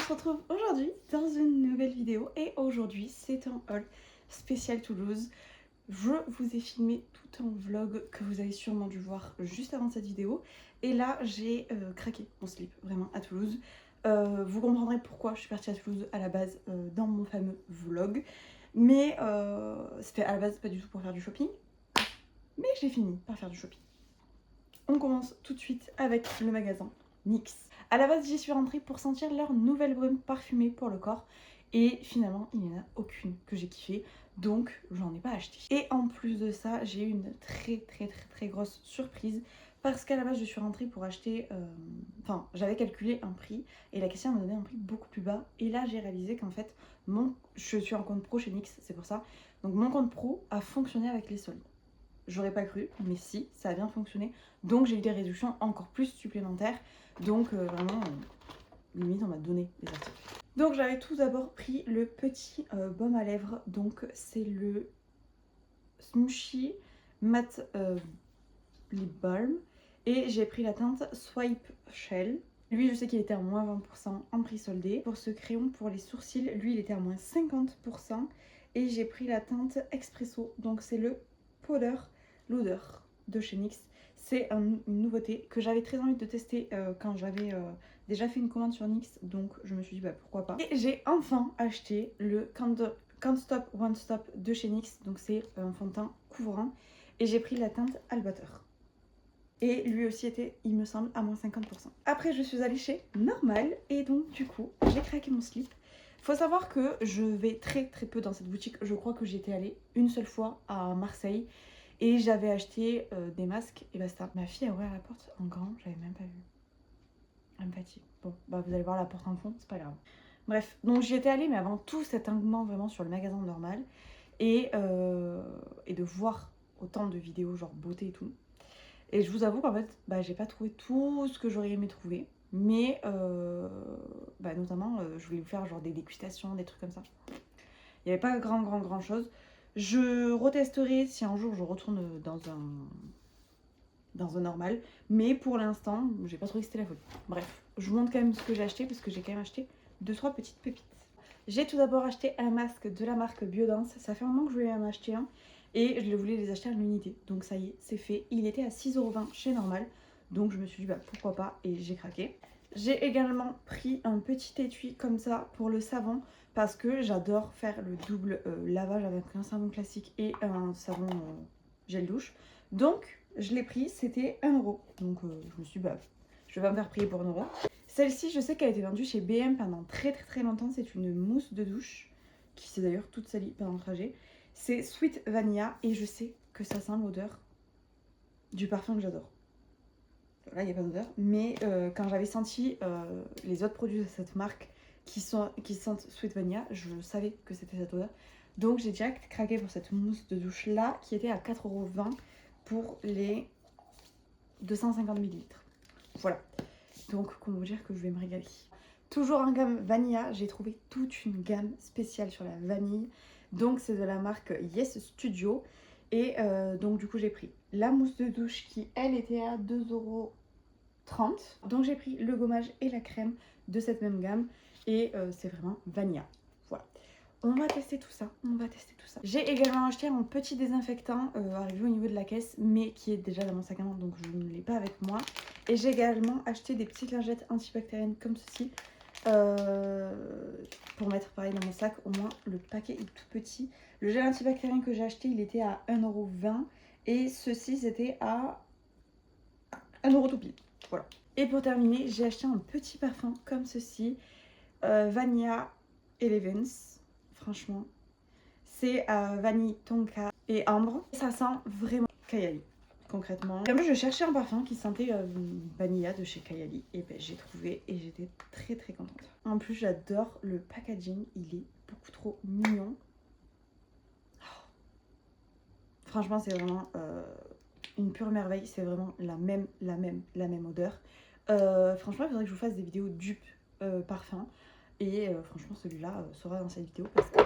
se retrouve aujourd'hui dans une nouvelle vidéo et aujourd'hui c'est un haul spécial Toulouse. Je vous ai filmé tout un vlog que vous avez sûrement dû voir juste avant cette vidéo et là j'ai craqué mon slip vraiment à Toulouse. Vous comprendrez pourquoi je suis partie à Toulouse à la base dans mon fameux vlog, mais c'était à la base pas du tout pour faire du shopping, mais j'ai fini par faire du shopping. On commence tout de suite avec le magasin NYX. À la base, j'y suis rentrée pour sentir leur nouvelle brume parfumée pour le corps. Et finalement, il n'y en a aucune que j'ai kiffé. Donc, j'en ai pas acheté. Et en plus de ça, j'ai eu une très grosse surprise. Parce qu'à la base, je suis rentrée pour acheter... Enfin, j'avais calculé un prix. Et la caissière m'a donné un prix beaucoup plus bas. Et là, j'ai réalisé qu'en fait, je suis en compte pro chez NYX, c'est pour ça. Donc, mon compte pro a fonctionné avec les soldes. J'aurais pas cru, mais si, ça a bien fonctionné. Donc j'ai eu des réductions encore plus supplémentaires. Donc vraiment, limite on m'a donné les articles. Donc j'avais tout d'abord pris le petit baume à lèvres. Donc c'est le Smooshy Matte Lip Balm. Et j'ai pris la teinte Swipe Shell. Lui je sais qu'il était à moins 20% en prix soldé. Pour ce crayon pour les sourcils, lui il était à moins 50%. Et j'ai pris la teinte Expresso. Donc c'est le Powder L'odeur de chez NYX. C'est une nouveauté que j'avais très envie de tester quand j'avais déjà fait une commande sur NYX, donc je me suis dit bah pourquoi pas. Et j'ai enfin acheté le Can't Stop One Stop de chez NYX, donc c'est un fond de teint couvrant, et j'ai pris la teinte Albator. Et lui aussi était, il me semble, à moins 50%. Après je suis allée chez Normal, et donc du coup j'ai craqué mon slip. Faut savoir que je vais très peu dans cette boutique, je crois que j'y étais allée une seule fois à Marseille. Et j'avais acheté des masques et basta. Ma fille a ouvert la porte en grand, j'avais même pas vu. Elle me fatigue. Bon, bah vous allez voir la porte en fond, c'est pas grave. Bref, donc j'y étais allée, mais avant tout cet engouement vraiment sur le magasin Normal. Et de voir autant de vidéos genre beauté et tout. Et je vous avoue qu'en fait, bah, j'ai pas trouvé tout ce que j'aurais aimé trouver. Mais bah, notamment, je voulais vous faire genre des dégustations, des trucs comme ça. Il n'y avait pas grand chose. Je retesterai si un jour je retourne dans un normal. Mais pour l'instant, j'ai pas trouvé que c'était la folie. Bref, je vous montre quand même ce que j'ai acheté parce que j'ai quand même acheté 2-3 petites pépites. J'ai tout d'abord acheté un masque de la marque Biodance. Ça fait un moment que je voulais en acheter un. Et je voulais les acheter à l'unité. Donc ça y est, c'est fait. Il était à 6,20 € chez Normal. Donc je me suis dit bah pourquoi pas et j'ai craqué. J'ai également pris un petit étui comme ça pour le savon parce que j'adore faire le double lavage avec un savon classique et un savon gel douche. Donc je l'ai pris, c'était 1 €. Donc je me suis dit bah je vais pas me faire prier pour 1 €. Celle-ci je sais qu'elle a été vendue chez BM pendant très longtemps. C'est une mousse de douche qui s'est d'ailleurs toute salie pendant le trajet. C'est Sweet Vanilla et je sais que ça sent l'odeur du parfum que j'adore. Là, il n'y a pas d'odeur. Mais quand j'avais senti les autres produits de cette marque qui sentent Sweet Vanilla, je savais que c'était cette odeur. Donc j'ai direct craqué pour cette mousse de douche là qui était à 4,20 € pour les 250 ml. Voilà. Donc comment vous dire que je vais me régaler. Toujours en gamme Vanilla, j'ai trouvé toute une gamme spéciale sur la vanille. Donc c'est de la marque Yes Studio. Et donc du coup j'ai pris la mousse de douche qui elle était à 2,30 €. Donc j'ai pris le gommage et la crème de cette même gamme. Et c'est vraiment Vanilla. Voilà. On va tester tout ça, J'ai également acheté un petit désinfectant arrivé au niveau de la caisse, mais qui est déjà dans mon sac à main, donc je ne l'ai pas avec moi. Et j'ai également acheté des petites lingettes antibactériennes comme ceci, pour mettre pareil dans mon sac. Au moins le paquet est tout petit. Le gel antibactérien que j'ai acheté, il était à 1,20 € et ceci c'était à 1 € tout pile. Voilà. Et pour terminer, j'ai acheté un petit parfum comme ceci, Vanilla Elevens. Franchement, c'est vanille, tonka et ambre. Ça sent vraiment Kayali, concrètement. Et en plus, je cherchais un parfum qui sentait vanilla de chez Kayali. Et ben, j'ai trouvé et j'étais très contente. En plus, j'adore le packaging. Il est beaucoup trop mignon. Oh. Franchement, c'est vraiment une pure merveille. C'est vraiment la même odeur. Franchement, il faudrait que je vous fasse des vidéos dupes parfum. Et franchement celui-là sera dans cette vidéo parce que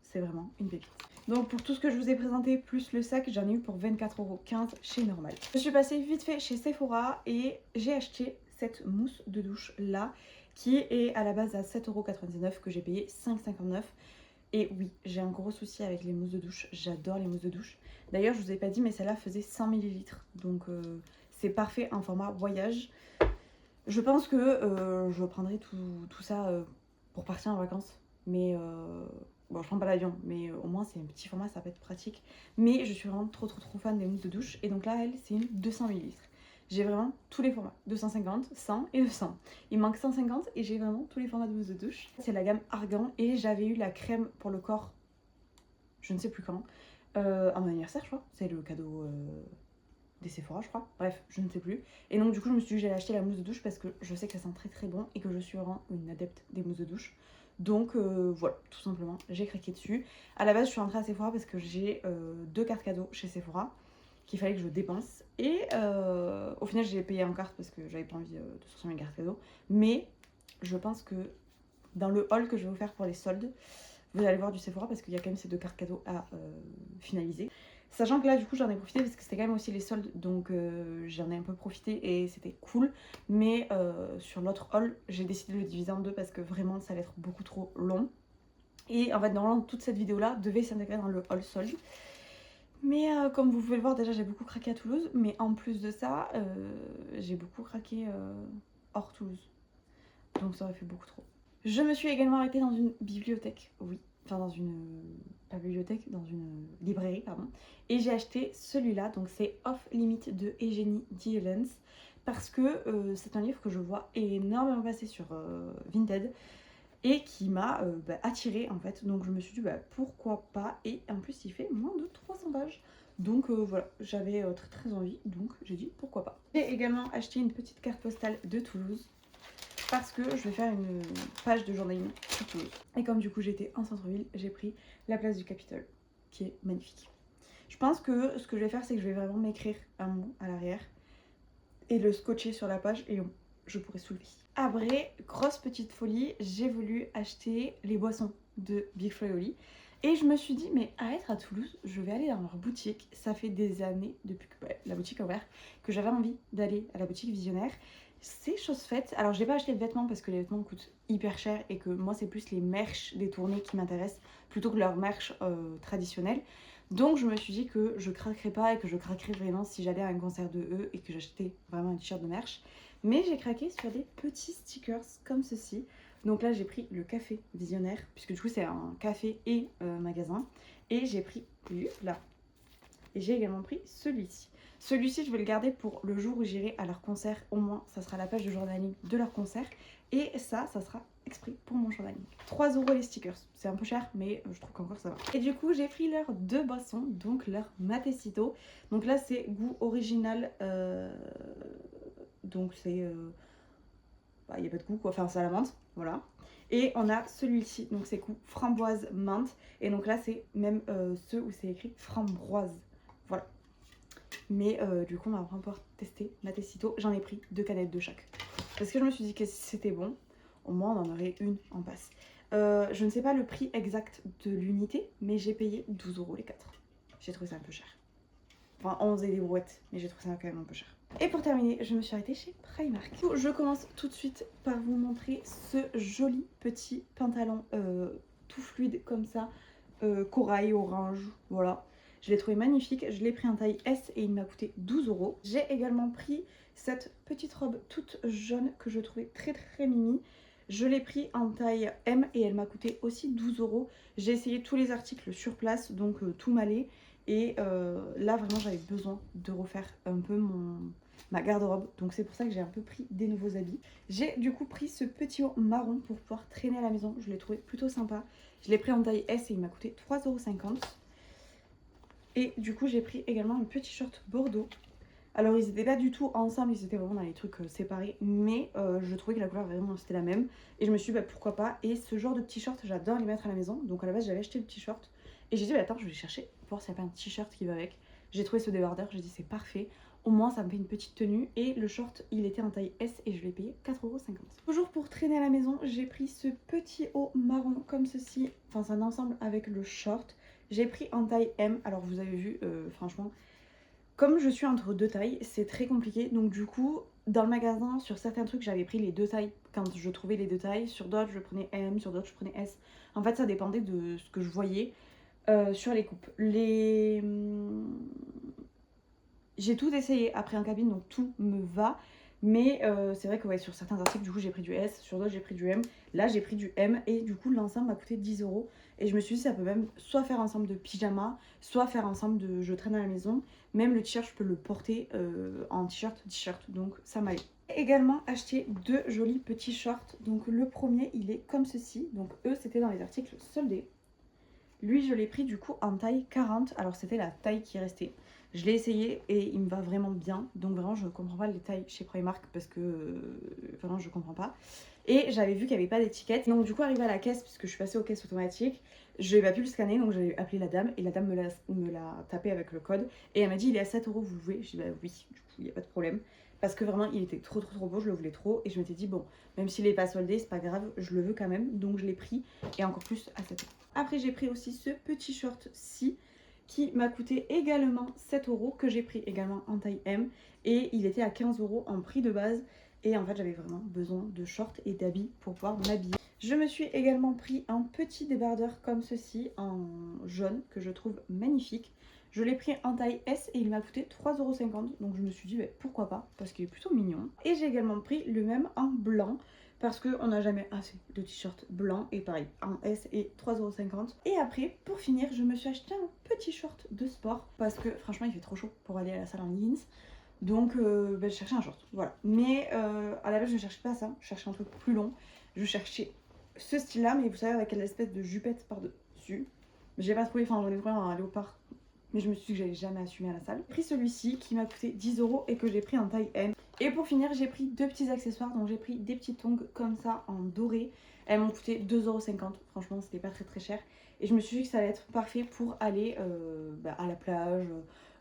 c'est vraiment une pépite. Donc pour tout ce que je vous ai présenté plus le sac, j'en ai eu pour 24,15 € chez Normal. Je suis passée vite fait chez Sephora et j'ai acheté cette mousse de douche là qui est à la base à 7,99 € que j'ai payé 5,59 €. Et oui, j'ai un gros souci avec les mousses de douche, j'adore les mousses de douche. D'ailleurs, je vous ai pas dit, mais celle-là faisait 100 ml, donc c'est parfait en format voyage. Je pense que je prendrai tout ça pour partir en vacances, mais bon, je prends pas l'avion, mais au moins c'est un petit format, ça peut être pratique. Mais je suis vraiment trop fan des mousses de douche, et donc là, elle, c'est une 200 ml. J'ai vraiment tous les formats, 250, 100 et 200. Il me manque 150 et j'ai vraiment tous les formats de mousse de douche. C'est la gamme Argan et j'avais eu la crème pour le corps, je ne sais plus quand, à mon anniversaire je crois. C'est le cadeau des Sephora je crois. Bref, je ne sais plus. Et donc du coup je me suis dit que j'allais acheter la mousse de douche parce que je sais que ça sent très bon et que je suis vraiment une adepte des mousses de douche. Donc voilà, tout simplement, j'ai craqué dessus. À la base je suis rentrée à Sephora parce que j'ai 2 cartes cadeaux chez Sephora qu'il fallait que je dépense. Et au final, j'ai payé en carte parce que j'avais pas envie de sortir mes cartes cadeaux. Mais je pense que dans le haul que je vais vous faire pour les soldes, vous allez voir du Sephora parce qu'il y a quand même ces 2 cartes cadeaux à finaliser. Sachant que là, du coup, j'en ai profité parce que c'était quand même aussi les soldes. Donc j'en ai un peu profité et c'était cool. Mais sur l'autre haul, j'ai décidé de le diviser en 2 parce que vraiment, ça allait être beaucoup trop long. Et en fait, normalement, toute cette vidéo-là devait s'intégrer dans le haul solde. Mais comme vous pouvez le voir, déjà j'ai beaucoup craqué à Toulouse, mais en plus de ça, j'ai beaucoup craqué hors Toulouse. Donc ça aurait fait beaucoup trop. Je me suis également arrêtée dans une bibliothèque, oui. Enfin dans une... pas bibliothèque, dans une librairie, pardon. Et j'ai acheté celui-là, donc c'est Off Limit de Eugénie Dielens. Parce que c'est un livre que je vois énormément passer sur Vinted. Et qui m'a attirée en fait, donc je me suis dit pourquoi pas, et en plus il fait moins de 300 pages, donc voilà, j'avais très envie, donc j'ai dit pourquoi pas. J'ai également acheté une petite carte postale de Toulouse, parce que je vais faire une page de journaling sur Toulouse. Et comme du coup j'étais en centre-ville, j'ai pris la place du Capitole, qui est magnifique. Je pense que ce que je vais faire, c'est que je vais vraiment m'écrire un mot à l'arrière, et le scotcher sur la page, et je pourrais soulever. Après, grosse petite folie, j'ai voulu acheter les boissons de Big Flo&Oli. Et je me suis dit, mais à être à Toulouse, je vais aller dans leur boutique. Ça fait des années, depuis que la boutique a ouvert, que j'avais envie d'aller à la boutique Visionnaire. C'est chose faite. Alors, je n'ai pas acheté de vêtements parce que les vêtements coûtent hyper cher et que moi, c'est plus les merch détournés qui m'intéressent plutôt que leur merch traditionnel. Donc, je me suis dit que je craquerais pas et que je craquerais vraiment si j'allais à un concert de eux et que j'achetais vraiment un t-shirt de merch. Mais j'ai craqué sur des petits stickers comme ceci. Donc là j'ai pris le café Visionnaire, puisque du coup c'est un café et magasin. Et j'ai pris lui là. Et j'ai également pris celui-ci. Celui-ci je vais le garder pour le jour où j'irai à leur concert. Au moins ça sera la page de journaling de leur concert. Et ça sera exprès pour mon journaling. 3 € les stickers. C'est un peu cher mais je trouve qu'encore ça va. Et du coup j'ai pris leurs 2 boissons. Donc leur Matecito. Donc là c'est goût original. Donc c'est... il n'y a pas de goût quoi, enfin c'est à la menthe, voilà. Et on a celui-ci, donc c'est goût framboise menthe. Et donc là c'est même ceux où c'est écrit framboise, voilà. Mais du coup on va vraiment pouvoir tester Matecito. J'en ai pris 2 canettes de chaque. Parce que je me suis dit que si c'était bon, au moins on en aurait une en passe. Je ne sais pas le prix exact de l'unité, mais j'ai payé 12 € les 4. J'ai trouvé ça un peu cher. Enfin 11 et des brouettes, mais j'ai trouvé ça quand même un peu cher. Et pour terminer, je me suis arrêtée chez Primark. Je commence tout de suite par vous montrer ce joli petit pantalon tout fluide comme ça, corail, orange, voilà. Je l'ai trouvé magnifique, je l'ai pris en taille S et il m'a coûté 12 €. J'ai également pris cette petite robe toute jaune que je trouvais très mimi. Je l'ai pris en taille M et elle m'a coûté aussi 12 €. J'ai essayé tous les articles sur place, donc tout m'allait. Et là vraiment j'avais besoin de refaire un peu ma garde-robe. Donc c'est pour ça que j'ai un peu pris des nouveaux habits. J'ai du coup pris ce petit haut marron pour pouvoir traîner à la maison. Je l'ai trouvé plutôt sympa. Je l'ai pris en taille S et il m'a coûté 3,50 €. Et du coup j'ai pris également un petit short bordeaux. Alors ils n'étaient pas du tout ensemble, ils étaient vraiment dans les trucs séparés. Mais je trouvais que la couleur vraiment c'était la même. Et je me suis dit pourquoi pas. Et ce genre de t-shirt j'adore les mettre à la maison. Donc à la base j'avais acheté le t-shirt. Et j'ai dit attends je vais chercher pour voir s'il n'y a pas un t-shirt qui va avec. J'ai trouvé ce débardeur, j'ai dit c'est parfait. Au moins ça me fait une petite tenue. Et le short il était en taille S et je l'ai payé 4,50 €. Toujours pour traîner à la maison, j'ai pris ce petit haut marron comme ceci. Enfin c'est un ensemble avec le short. J'ai pris en taille M. Alors vous avez vu franchement, comme je suis entre 2 tailles, c'est très compliqué. Donc du coup dans le magasin, sur certains trucs, j'avais pris les 2 tailles quand je trouvais les 2 tailles. Sur d'autres, je prenais M, sur d'autres, je prenais S. En fait, ça dépendait de ce que je voyais sur les coupes. J'ai tout essayé après en cabine, donc tout me va. Mais c'est vrai que ouais, sur certains articles, du coup, j'ai pris du S, sur d'autres, j'ai pris du M. Là, j'ai pris du M et du coup, l'ensemble m'a coûté 10 €. Et je me suis dit, ça peut même soit faire ensemble de pyjama, soit faire ensemble de je traîne à la maison. Même le t-shirt, je peux le porter en t-shirt. Donc, ça m'allait. J'ai également acheté 2 jolis petits shorts. Donc, le premier, il est comme ceci. Donc, eux, c'était dans les articles soldés. Lui, je l'ai pris du coup en taille 40. Alors, c'était la taille qui restait. Je l'ai essayé et il me va vraiment bien. Donc vraiment, je ne comprends pas les tailles chez Primark parce que vraiment, je ne comprends pas. Et j'avais vu qu'il n'y avait pas d'étiquette. Donc du coup, arrivé à la caisse, puisque je suis passée aux caisses automatiques, je n'ai pas pu le scanner. Donc j'ai appelé la dame et la dame me l'a tapé avec le code. Et elle m'a dit, il est à 7 €, vous le voulez? Je dis, bah oui, du coup, il n'y a pas de problème. Parce que vraiment, il était trop beau, je le voulais trop. Et je m'étais dit, bon, même s'il n'est pas soldé, c'est pas grave, je le veux quand même. Donc je l'ai pris et encore plus à 7 €. Après, j'ai pris aussi ce petit short-ci qui m'a coûté également 7 € que j'ai pris également en taille M et il était à 15 € en prix de base et en fait j'avais vraiment besoin de shorts et d'habits pour pouvoir m'habiller. Je me suis également pris un petit débardeur comme ceci en jaune que je trouve magnifique. Je l'ai pris en taille S et il m'a coûté 3,50 € donc je me suis dit pourquoi pas parce qu'il est plutôt mignon. Et j'ai également pris le même en blanc parce qu'on n'a jamais assez de t-shirts blancs et pareil en S et 3,50 €. Et après pour finir je me suis acheté un petit short de sport parce que franchement il fait trop chaud pour aller à la salle en leggings. Donc je cherchais un short, voilà. Mais à la base je ne cherchais pas ça, je cherchais un truc plus long. Je cherchais ce style là mais vous savez avec l'espèce de jupette par dessus. J'ai pas trouvé, enfin j'en ai trouvé un léopard. Mais je me suis dit que j'allais jamais assumer à la salle. J'ai pris celui-ci qui m'a coûté 10 € et que j'ai pris en taille M. Et pour finir, j'ai pris 2 petits accessoires. Donc j'ai pris des petites tongs comme ça en doré. Elles m'ont coûté 2,50 €. Franchement, c'était pas très cher. Et je me suis dit que ça allait être parfait pour aller à la plage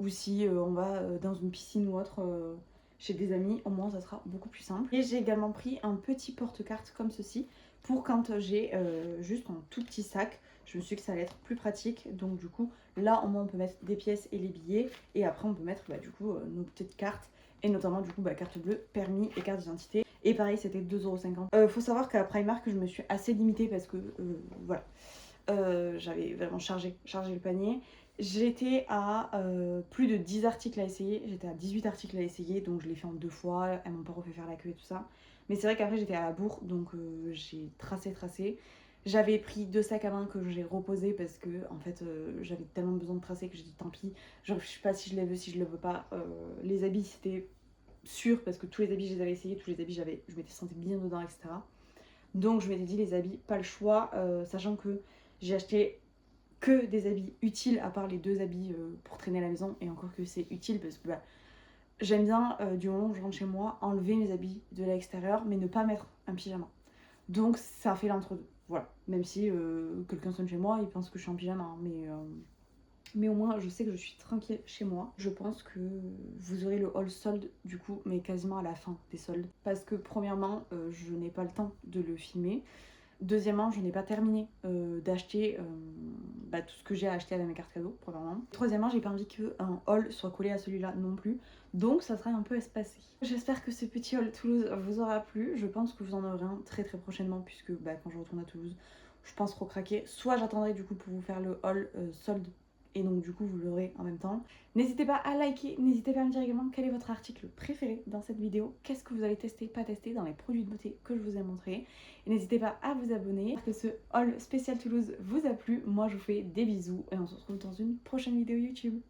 ou si on va dans une piscine ou autre chez des amis. Au moins, ça sera beaucoup plus simple. Et j'ai également pris un petit porte-carte comme ceci pour quand j'ai juste un tout petit sac. Je me suis dit que ça allait être plus pratique. Donc du coup, là au moins on peut mettre des pièces et les billets. Et après on peut mettre du coup nos petites cartes. Et notamment du coup carte bleue, permis et carte d'identité. Et pareil c'était 2,50 €. Faut savoir qu'à Primark je me suis assez limitée parce que voilà. J'avais vraiment chargé le panier. J'étais à plus de 10 articles à essayer. J'étais à 18 articles à essayer. Donc je l'ai fait en 2 fois. Elles m'ont pas refait faire la queue et tout ça. Mais c'est vrai qu'après j'étais à la bourre. Donc j'ai tracé. J'avais pris 2 sacs à main que j'ai reposés parce que en fait j'avais tellement besoin de tracer que j'ai dit tant pis. Genre je sais pas si je les veux, si je le veux pas. Les habits c'était sûr parce que tous les habits je les avais essayés. Tous les habits je m'étais sentie bien dedans, etc. Donc je m'étais dit les habits, pas le choix. Sachant que j'ai acheté que des habits utiles à part les 2 habits pour traîner à la maison. Et encore que c'est utile parce que j'aime bien du moment où je rentre chez moi enlever mes habits de l'extérieur mais ne pas mettre un pyjama. Donc ça fait l'entre-deux. Voilà. Même si quelqu'un sonne chez moi, il pense que je suis en pyjama. Hein, mais au moins je sais que je suis tranquille chez moi. Je pense que vous aurez le haul solde du coup, mais quasiment à la fin des soldes. Parce que premièrement, je n'ai pas le temps de le filmer. Deuxièmement, je n'ai pas terminé d'acheter tout ce que j'ai à acheter avec mes cartes cadeaux, premièrement. Troisièmement, j'ai pas envie qu'un haul soit collé à celui-là non plus. Donc ça sera un peu espacé. J'espère que ce petit haul Toulouse vous aura plu. Je pense que vous en aurez un très prochainement puisque quand je retourne à Toulouse, je pense recraquer. Soit j'attendrai du coup pour vous faire le haul solde et donc du coup vous l'aurez en même temps. N'hésitez pas à liker, n'hésitez pas à me dire également quel est votre article préféré dans cette vidéo, qu'est-ce que vous allez tester, pas tester dans les produits de beauté que je vous ai montré. Et n'hésitez pas à vous abonner. J'espère que ce haul spécial Toulouse vous a plu. Moi je vous fais des bisous et on se retrouve dans une prochaine vidéo YouTube.